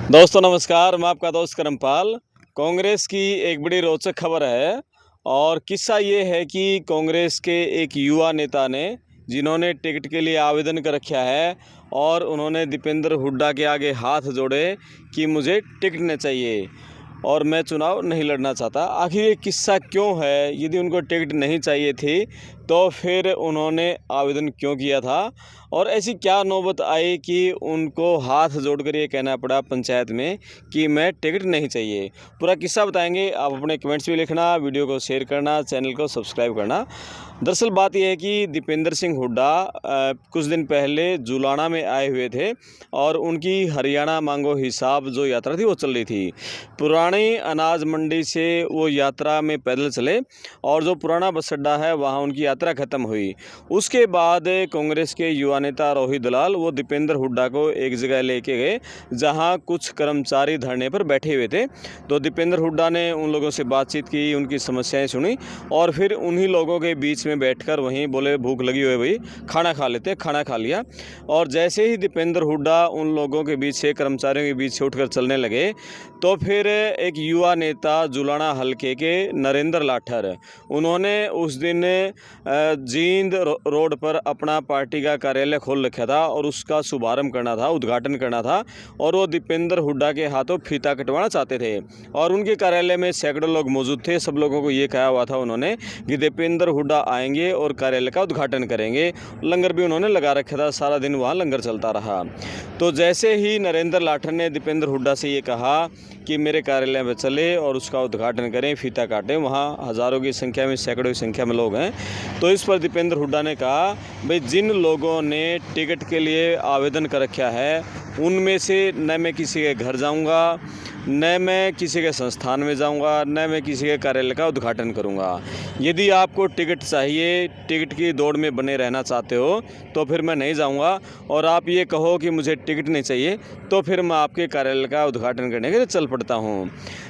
दोस्तों नमस्कार, मैं आपका दोस्त करमपाल। कांग्रेस की एक बड़ी रोचक खबर है और किस्सा ये है कि कांग्रेस के एक युवा नेता ने जिन्होंने टिकट के लिए आवेदन कर रखा है और उन्होंने दीपेंद्र हुड्डा के आगे हाथ जोड़े कि मुझे टिकट न चाहिए और मैं चुनाव नहीं लड़ना चाहता। आखिर ये किस्सा क्यों है? यदि उनको टिकट नहीं चाहिए थी तो फिर उन्होंने आवेदन क्यों किया था और ऐसी क्या नौबत आई कि उनको हाथ जोड़कर ये कहना पड़ा पंचायत में कि मैं टिकट नहीं चाहिए? पूरा किस्सा बताएंगे। आप अपने कमेंट्स भी लिखना, वीडियो को शेयर करना, चैनल को सब्सक्राइब करना। दरअसल बात यह है कि दीपेंद्र सिंह हुड्डा कुछ दिन पहले जुलाना में आए हुए थे और उनकी हरियाणा मांगो हिसाब जो यात्रा थी वो चल रही थी। पुरानी अनाज मंडी से वो यात्रा में पैदल चले और जो पुराना बस अड्डा है वहाँ उनकी यात्रा ख़त्म हुई। उसके बाद कांग्रेस के युवा नेता रोहित दलाल वो दीपेंद्र हुड्डा को एक जगह लेके गए जहाँ कुछ कर्मचारी धरने पर बैठे हुए थे। तो दीपेंद्र हुड्डा ने उन लोगों से बातचीत की, उनकी समस्याएं सुनी और फिर उन्हीं लोगों के बीच में बैठकर वहीं बोले भूख लगी हुई भाई, खाना खा लेते। खाना खा लिया और जैसे ही दीपेंद्र हुड्डा उन लोगों के बीच से, कर्मचारियों के बीच से उठकर चलने लगे तो फिर एक युवा नेता जुलाना हलके के नरेंद्र लाठर, उन्होंने उस दिन जींद रोड पर अपना पार्टी का कार्यालय खोल रखा था और उसका शुभारंभ करना था, उद्घाटन करना था और वो दीपेंद्र हुड्डा के हाथों फीता कटवाना चाहते थे। और उनके कार्यालय में सैकड़ों लोग मौजूद थे। सब लोगों को ये कहा हुआ था उन्होंने कि दीपेंद्र हुड्डा आएंगे और कार्यालय का उद्घाटन करेंगे। लंगर भी उन्होंने लगा रखा था, सारा दिन वहाँ लंगर चलता रहा। तो जैसे ही नरेंद्र लाठर ने दीपेंद्र हुड्डा से ये कहा कि मेरे कार्यालय में चले और उसका उद्घाटन करें, फीता काटें, वहाँ हज़ारों की संख्या में, सैकड़ों की संख्या में लोग हैं। तो इस पर दीपेंद्र हुड्डा ने कहा भाई जिन लोगों ने टिकट के लिए आवेदन कर रखा है उनमें से न मैं किसी के घर जाऊंगा, न मैं किसी के संस्थान में जाऊंगा, न मैं किसी के कार्यालय का उद्घाटन करूंगा। यदि आपको टिकट चाहिए, टिकट की दौड़ में बने रहना चाहते हो तो फिर मैं नहीं जाऊंगा और आप ये कहो कि मुझे टिकट नहीं चाहिए तो फिर मैं आपके कार्यालय का उद्घाटन करने के लिए चल पड़ता हूँ।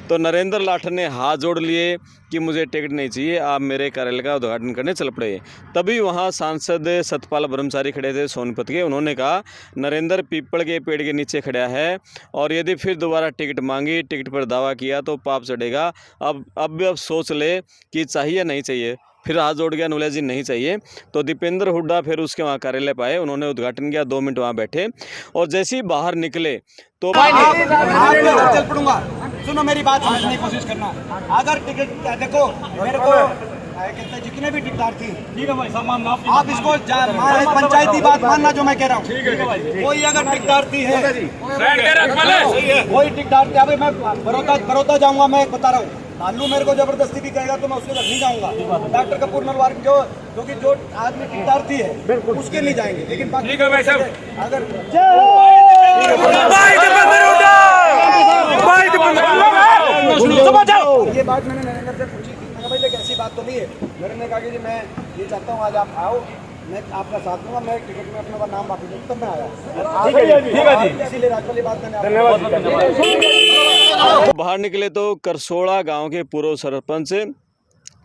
तो नरेंद्र लाठर ने हाथ जोड़ लिए कि मुझे टिकट नहीं चाहिए, आप मेरे कार्यालय का उद्घाटन करने चल पड़े। तभी वहाँ सांसद सतपाल ब्रह्मचारी खड़े थे सोनीपत के। उन्होंने कहा नरेंद्र पीपल के पेड़ के नीचे खड़ा है और यदि फिर दोबारा टिकट मांगी, टिकट पर दावा किया तो पाप चढ़ेगा। अब सोच ले कि चाहिए नहीं चाहिए। फिर हाथ जोड़ गया, नूलिया जी नहीं चाहिए। तो दीपेंद्र हुड्डा फिर उसके वहाँ कार्यालय पाए, उन्होंने उद्घाटन किया, 2 मिनट वहाँ बैठे और जैसे ही बाहर निकले तो आप चल पड़ूंगा। सुनो मेरी बात समझने की कोशिश करना। अगर टिकट देखो मेरे को जितने भी टिकटदार थी, ठीक है भाई, सामान आप इसको पंचायती बात मानना जो मैं कह रहा हूँ। कोई अगर टिकटदार थी है, कोई टिकटदार थी, अभी मैं बड़ौदा जाऊंगा, मैं बता रहा हूँ। लालू मेरे को जबरदस्ती भी कहेगा तो मैं उसके घर नहीं जाऊंगा। डॉक्टर कपूर नरवार जो आदमी टिकटदार थी है उसके नहीं जाएंगे। लेकिन ठीक है भाई साहब, अगर ये बात मैंने नरेंद्र से पूछी थी, मैंने भाई देख ऐसी बात तो नहीं है। नरेंद्र ने कहा कि जी मैं ये चाहता हूँ आज आप आओ, मैं आपका साथ दूंगा, मैं टिकट में अपना नाम वापस दूँ, तब मैं आया। ठीक है जी, इसीलिए राजपाल बात मैंने धन्यवाद। बाहर निकले तो करसोड़ा गांव के पूर्व सरपंच,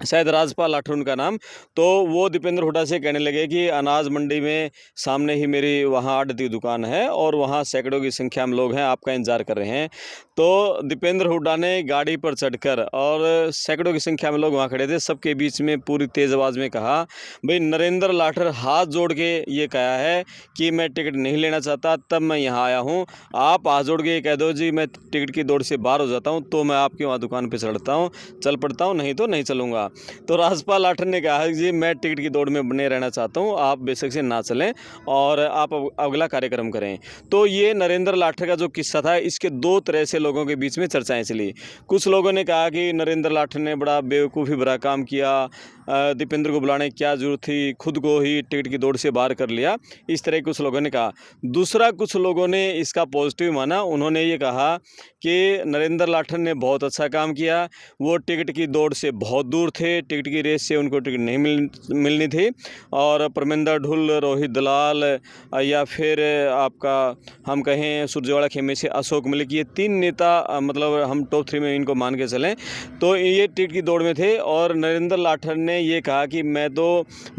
शायद राजपाल लाठर उनका नाम, तो वो दीपेंद्र हुड्डा से कहने लगे कि अनाज मंडी में सामने ही मेरी वहाँ आड़ की दुकान है और वहाँ सैकड़ों की संख्या में लोग हैं, आपका इंतजार कर रहे हैं। तो दीपेंद्र हुड्डा ने गाड़ी पर चढ़कर, और सैकड़ों की संख्या में लोग वहाँ खड़े थे, सबके बीच में पूरी तेज़ आवाज़ में कहा भाई नरेंद्र लाठर हाथ जोड़ के ये कहा है कि मैं टिकट नहीं लेना चाहता, तब मैं यहाँ आया हूँ। आप हाथ जोड़ के कह दो जी मैं टिकट की दौड़ से बाहर हो जाता हूँ तो मैं आपके वहाँ दुकान पर चढ़ता हूँ, चल पड़ता हूँ, नहीं तो नहीं चलूँगा। तो राजपाल लाठर ने कहा जी मैं टिकट की दौड़ में बने रहना चाहता हूं, आप बेशक से ना चलें और आप अगला कार्यक्रम करें। तो ये नरेंद्र लाठर का जो किस्सा था, इसके 2 तरह से लोगों के बीच में चर्चाएं चली। कुछ लोगों ने कहा कि नरेंद्र लाठर ने बड़ा बेवकूफ़ी भरा काम किया, दीपेंद्र को बुलाने की क्या जरूरत थी, खुद को ही टिकट की दौड़ से बाहर कर लिया, इस तरह कुछ लोगों ने कहा। दूसरा कुछ लोगों ने इसका पॉजिटिव माना। उन्होंने ये कहा कि नरेंद्र लाठर ने बहुत अच्छा काम किया, वो टिकट की दौड़ से बहुत दूर थे, टिकट की रेस से उनको टिकट नहीं मिलनी थी। और परमिंदर ढुल, रोहित दलाल या फिर आपका हम कहें सुरजेवाड़ा खेमे से अशोक मलिक, ये 3 नेता मतलब हम टॉप 3 में इनको मान के चलें तो ये टिकट की दौड़ में थे। और नरेंद्र लाठर ने ये कहा कि मैं तो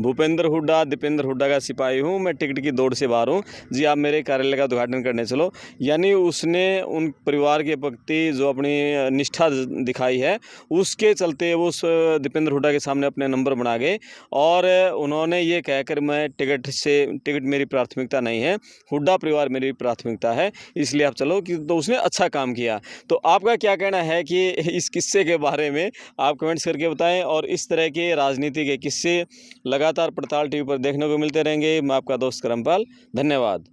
भूपेंद्र हुड्डा दीपेंद्र हुड्डा का सिपाही हूँ, मैं टिकट की दौड़ से बाहर हूँ, जी आप मेरे कार्यालय का उद्घाटन करने चलो। यानी उसने उन परिवार के प्रति जो अपनी निष्ठा दिखाई है उसके चलते वो उस दीपेंद्र हुड्डा के सामने अपने नंबर बना गए और उन्होंने ये कहकर मैं टिकट मेरी प्राथमिकता नहीं है, हुड्डा परिवार मेरी प्राथमिकता है, इसलिए आप चलो कि तो उसने अच्छा काम किया। तो आपका क्या कहना है कि इस किस्से के बारे में आप कमेंट्स करके बताएं। और इस तरह के राजनीति के किस्से लगातार पड़ताल टीवी पर देखने को मिलते रहेंगे। मैं आपका दोस्त करमपाल, धन्यवाद।